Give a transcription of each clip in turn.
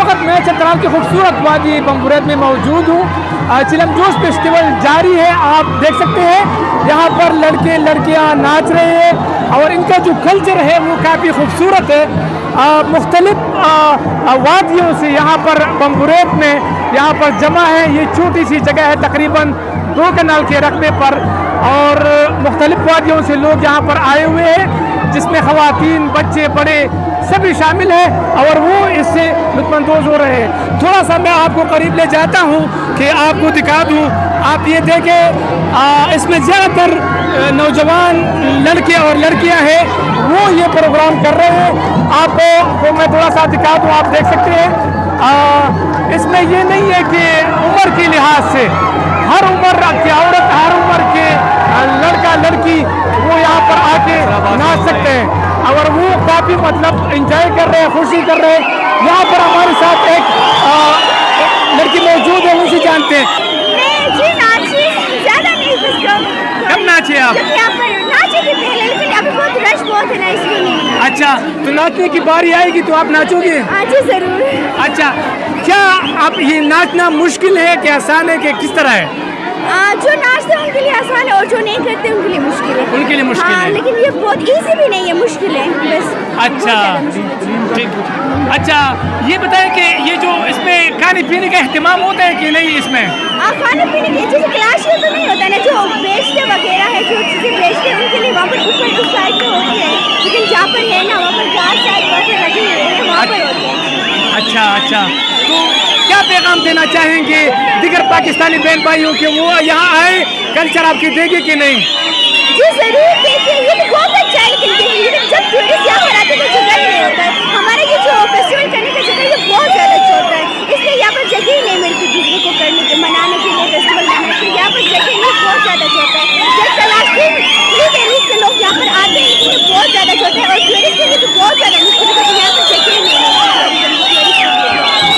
वक्त मैं चतराल की खूबसूरत वादी बम्बुरैत में मौजूद हूँ। चिलम जोश फेस्टिवल जारी है, आप देख सकते हैं यहाँ पर लड़के लड़कियाँ नाच रहे हैं और इनका जो कल्चर है वो काफ़ी खूबसूरत है। मुख्तलिफ वादियों से यहाँ पर बम्बुरैत में यहाँ पर जमा है। ये छोटी सी जगह है तकरीबन 2 कनाल के रकबे पर और मुख्तलिफ वादियों से लोग यहाँ पर आए हुए हैं, जिसमें ख़वातीन बच्चे बड़े सभी शामिल हैं और वो इससे लुत्फ़अंदोज़ हो रहे हैं। थोड़ा सा मैं आपको करीब ले जाता हूँ कि आपको दिखा दूँ। आप ये देखें, इसमें ज़्यादातर नौजवान लड़के और लड़कियाँ हैं, वो ये प्रोग्राम कर रहे हैं। आपको मैं थोड़ा सा दिखा दूँ, आप देख सकते हैं इसमें ये नहीं है कि उम्र के लिहाज से हर उम्र की औरत, हर उम्र के लड़का लड़की वो यहाँ पर आके नाच सकते हैं और वो काफ़ी मतलब एंजॉय कर रहे हैं, खुशी कर रहे हैं। यहाँ पर हमारे साथ एक लड़की मौजूद है, उनसे जानते हैं। जी नाची ज़्यादा नहीं, बस कब नाचे आप? यहाँ पर नाचे थी पहले, लेकिन अभी बहुत रश बहुत है ना, इसलिए नहीं। अच्छा, तो नाचने की बारी आएगी तो आप नाचोगे? हाँ जी ज़रूर। अच्छा, क्या आप ये नाचना मुश्किल है कि आसान है कि किस तरह है? जो नाचते हैं उनके लिए आसान है और जो नहीं करते उनके लिए मुश्किल है। उनके लिए मुश्किल है, लेकिन ये बहुत इजी भी नहीं है, मुश्किल है बस। अच्छा ठीक। अच्छा, ये बताएं कि ये जो इसमें खाने पीने का एहतमाम होता है कि नहीं इसमें? खाने पीने की चीज़ें क्लास में तो नहीं होता ना, जो बेचते वगैरह है, जो चीज़ें बेचते हैं उनके लिए वहाँ पर ऊपर उस साइड पे होती है, लेकिन जहाँ पर है ना वहाँ पर 4 साइड पर लगी हुई है, वहाँ पर होती है। अच्छा, तो क्या पैगाम देना चाहेंगे दिगर पाकिस्तानी बहन भाइयों के, वो यहाँ आए कल्चर आपकी देखे कि नहीं? जी ज़रूर देखिए, ये तो बहुत अच्छा है, लेकिन जब टूरिस्ट यहाँ पर आते हैं तो जगह ही नहीं होता है। हमारे ये जो फेस्टिवल करने का जगह ये बहुत ज़्यादा छोटा है, इसलिए यहाँ पर जगह ही नहीं मिलती दूसरे को करने के, मनाने के लिए, फेस्टिवल मनाने के लिए। यहाँ पर जगह नहीं, बहुत ज़्यादा छोटा है। जब तलाशते से लोग यहाँ पर आते हैं, इसलिए बहुत ज़्यादा छोटा है और टूरिस्ट के लिए तो बहुत ज़्यादा मुश्किल है, क्योंकि यहाँ पर जगह ही नहीं है।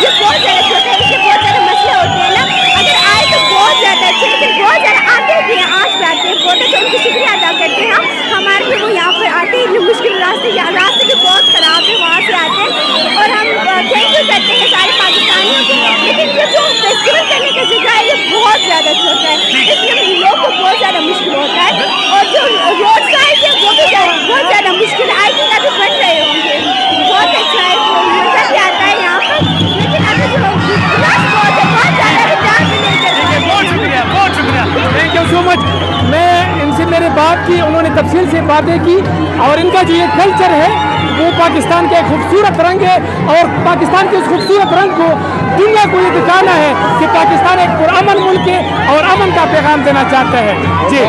ये बहुत ज़्यादा छोटा है, इससे बहुत ज़्यादा मसले होते हैं ना। अगर आए तो बहुत ज़्यादा अच्छे, लेकिन बहुत ज़्यादा आते भी हैं, आज भी आते हैं, फोटो तो उनकी शुक्रिया अदा करते हैं हम। हमारे लिए वो यहाँ पर आते हैं, मुश्किल रास्ते के बहुत ख़राब है, वहाँ से आते हैं और हम थैंक यू करते हैं सारे पाकिस्तानियों को। लेकिन ये जो फेस्टिवल करने का जगह है ये बहुत ज़्यादा छोटा है, इसलिए हम लोगों को बहुत ज़्यादा मुश्किल होता है। और जो रोड साइड है वो भी बहुत ज़्यादा मुश्किल है, आई थिंक अभी बन रहे होंगे। बहुत अच्छा है, मज़ा भी आता है यहाँ पर, लेकिन अभी जो रश बहुत है, बहुत ज़्यादा रिचार्ज भी नहीं कर रहा है। बहुत शुक्रिया, थैंक यू सो मच। मैं इनसे मेरे बात की, उन्होंने तफसील से बातें की और इनका जो ये कल्चर है वो पाकिस्तान का एक खूबसूरत रंग है और पाकिस्तान के उस खूबसूरत रंग को दुनिया को ये दिखाना है कि पाकिस्तान एक पुरअमन मुल्क है और अमन का पैगाम देना चाहता है। जी